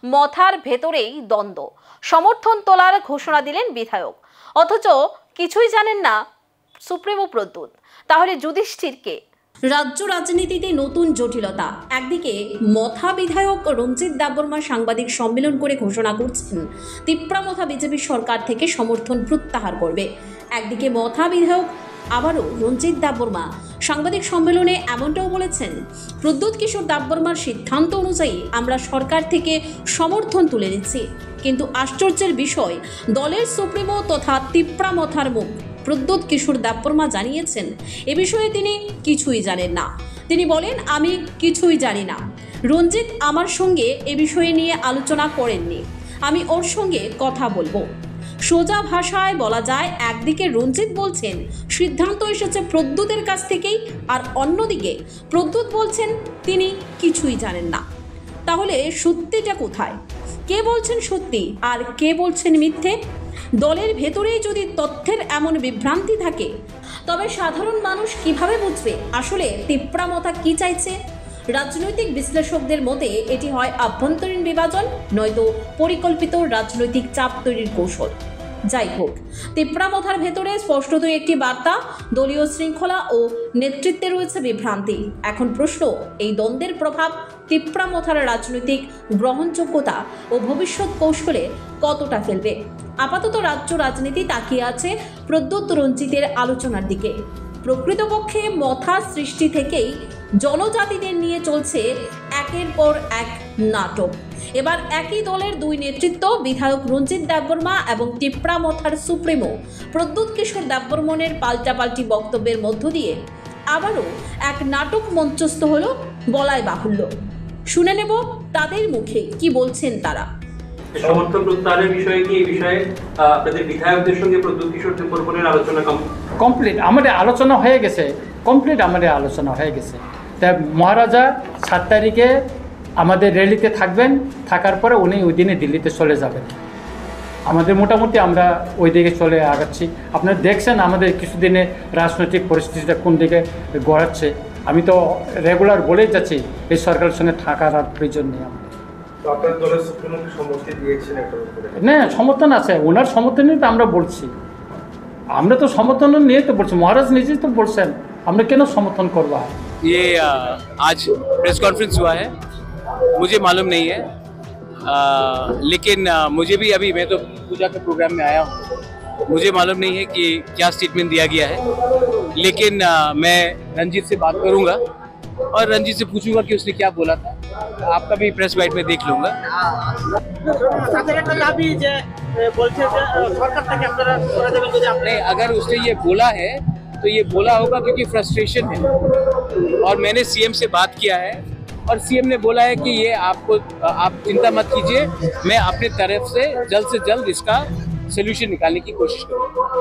মথার ভেতরেই দ্বন্দ্ব। সমর্থন তোলার ঘোষণা দিলেন বিধায়ক, অথচ কিছুই জানেন না সুপ্রিমো প্রদ্যুৎ। তাহলে যুধিষ্ঠির কে? রাজ্য রাজনীতিতে নতুন জটিলতা। একদিকে মথা বিধায়ক রঞ্জিত দেববর্মা সাংবাদিক সম্মেলন করে ঘোষণা করছেন তিপ্রামথা বিজেপি সরকার থেকে সমর্থন প্রত্যাহার করবে। একদিকে মথা বিধায়ক আবারও রঞ্জিত দেববর্মা সাংবাদিক সম্মেলনে এমনটাও বলেছেন, প্রদ্যুৎ কিশোর দেববর্মার সিদ্ধান্ত অনুযায়ী আমরা সরকার থেকে সমর্থন তুলে নিচ্ছি। কিন্তু আশ্চর্যের বিষয়, দলের সুপ্রিমো তথা তিপ্রামথার মুখ প্রদ্যুৎ কিশোর দেববর্মা জানিয়েছেন এ বিষয়ে তিনি কিছুই জানেন না। তিনি বলেন, আমি কিছুই জানি না। রঞ্জিত আমার সঙ্গে এ বিষয়ে নিয়ে আলোচনা করেননি, আমি ওর সঙ্গে কথা বলবো। সোজা ভাষায় বলা যায়, একদিকে রঞ্জিত বলছেন সিদ্ধান্ত এসেছে প্রদ্যুতের কাছ থেকেই, আর অন্যদিকে প্রদ্যুৎ বলছেন তিনি কিছুই জানেন না। তাহলে সত্যিটা কোথায়? কে বলছেন সত্যি আর কে বলছেন মিথ্যে? দলের ভেতরেই যদি তথ্যের এমন বিভ্রান্তি থাকে, তবে সাধারণ মানুষ কিভাবে বুঝবে আসলে তিপ্রামথা কি চাইছে? রাজনৈতিক বিশ্লেষকদের মতে এটি হয় আভ্যন্তরীণ বিভাজন, নয়তো পরিকল্পিত রাজনৈতিক চাপ তৈরির কৌশল। যাই হোক, তিপ্রামথার ভেতরে স্পষ্টতই একটি বার্তা, দলীয় শৃঙ্খলা ও নেতৃত্বে রয়েছে বিভ্রান্তি। এখন প্রশ্ন, এই দ্বন্দ্বের প্রভাব তিপ্রামথার রাজনৈতিক গ্রহণযোগ্যতা ও ভবিষ্যৎ কৌশলে কতটা ফেলবে? আপাতত রাজ্য রাজনীতি তাকিয়ে আছে প্রদ্যুৎ রঞ্জিতের আলোচনার দিকে। প্রকৃতপক্ষে মথা সৃষ্টি থেকেই জনজাতিদের নিয়ে চলছে একের পর এক নাটক। এবার একই দলের দুই নেতৃত্ব, বিধায়ক রঞ্জিত দেববর্মা এবং তিপ্রামথার সুপ্রিমো প্রদ্যুৎ কিশোর দেববর্মনের পাল্টাপাল্টি বক্তব্যের মধ্য দিয়ে আবারও এক নাটক মঞ্চস্থ হলো বলাই বাহুল্য। শুনে নেব তাদের মুখে কি বলছেন তারা। সমর্থন প্রত্যাহারের বিষয়ে কি এই বিষয়ে আপনাদের বিধায়কদের সঙ্গে প্রদ্যুৎ কিশোর দেববর্মনের আলোচনা কমপ্লিট? আমাদের আলোচনা হয়ে গেছে, আমাদের আলোচনা হয়ে গেছে। তাই মহারাজা 7 তারিখে আমাদের র্যালিতে থাকবেন, থাকার পরে উনি ওই দিনে দিল্লিতে চলে যাবেন। আমাদের মোটামুটি আমরা ওই দিকে চলে আগাচ্ছি। আপনারা দেখছেন আমাদের কিছুদিনে রাজনৈতিক পরিস্থিতিটা কোন দিকে গড়াচ্ছে। আমি তো রেগুলার বলেই যাচ্ছি এই সরকারের সঙ্গে থাকার আর প্রয়োজন নেই আমাদের। না, সমর্থন আছে, ওনার সমর্থন নিয়ে তো আমরা বলছি। আমরা তো সমর্থন নিয়ে তো বলছি, মহারাজ নিজেই তো বলছেন, আমরা কেন সমর্থন করবো? ये आज प्रेस कॉन्फ्रेंस हुआ है, मुझे मालूम नहीं है, लेकिन मुझे भी अभी, मैं तो पूजा के प्रोग्राम में आया हूँ, मुझे मालूम नहीं है कि क्या स्टेटमेंट दिया गया है। लेकिन मैं रंजीत से बात करूँगा और रंजीत से पूछूंगा कि उसने क्या बोला था। आपका भी प्रेस बाइट में देख लूँगा। नहीं, अगर उसने ये बोला है तो ये बोला होगा क्योंकि फ्रस्ट्रेशन है, और मैंने सीएम से बात किया है और सीएम ने बोला है कि ये आप चिंता मत कीजिए, मैं अपनी तरफ से जल्द इसका सोल्यूशन निकालने की कोशिश करूँगा।